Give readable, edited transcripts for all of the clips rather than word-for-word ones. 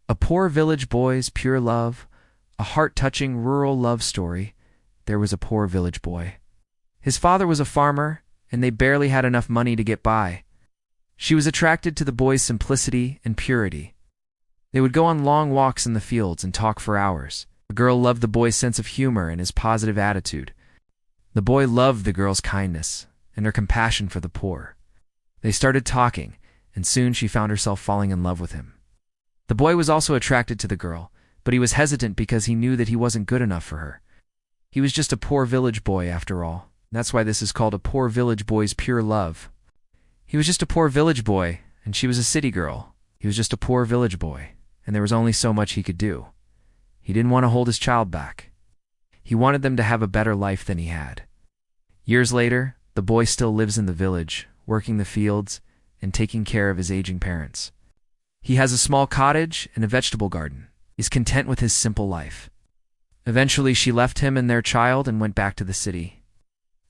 A poor village boy's pure love, a heart-touching rural love story. There was a poor village boy. His father was a farmer, and they barely had enough money to get by. She was attracted to the boy's simplicity and purity. They would go on long walks in the fields and talk for hours. The girl loved the boy's sense of humor and his positive attitude. The boy loved the girl's kindness and her compassion for the poor. They started talking, and soon she found herself falling in love with him. The boy was also attracted to the girl, but he was hesitant because he knew that he wasn't good enough for her. He was just a poor village boy after all. That's why this is called a poor village boy's pure love. He was just a poor village boy, and she was a city girl. He was just a poor village boy, and there was only so much he could do. He didn't want to hold his child back. He wanted them to have a better life than he had. Years later, the boy still lives in the village, working the fields and taking care of his aging parents. He has a small cottage and a vegetable garden. He's content with his simple life. Eventually, she left him and their child and went back to the city.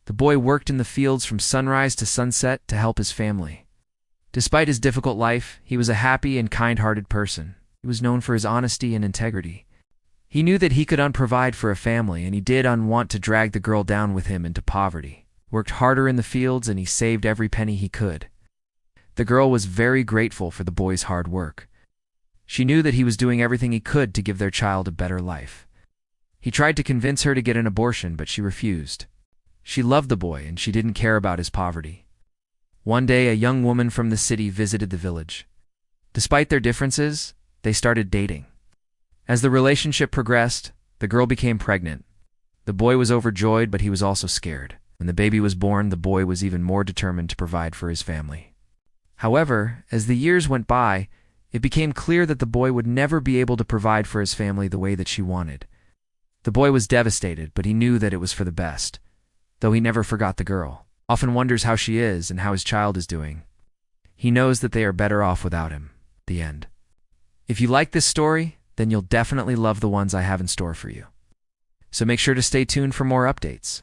The boy worked in the fields from sunrise to sunset to help his family. Despite his difficult life, he was a happy and kind-hearted person. He was known for his honesty and integrity. He knew that he could provide for a family, and he did want to drag the girl down with him into poverty. Worked harder in the fields, and he saved every penny he could. The girl was very grateful for the boy's hard work. She knew that he was doing everything he could to give their child a better life. He tried to convince her to get an abortion, but she refused. She loved the boy, and she didn't care about his poverty. One day, a young woman from the city visited the village. Despite their differences, they started dating. As the relationship progressed, the girl became pregnant. The boy was overjoyed, but he was also scared. When the baby was born, the boy was even more determined to provide for his family. However, as the years went by, it became clear that the boy would never be able to provide for his family the way that she wanted. The boy was devastated, but he knew that it was for the best. Though he never forgot the girl. Often wonders how she is and how his child is doing. He knows that they are better off without him. The end. If you like this story, then you'll definitely love the ones I have in store for you. So make sure to stay tuned for more updates.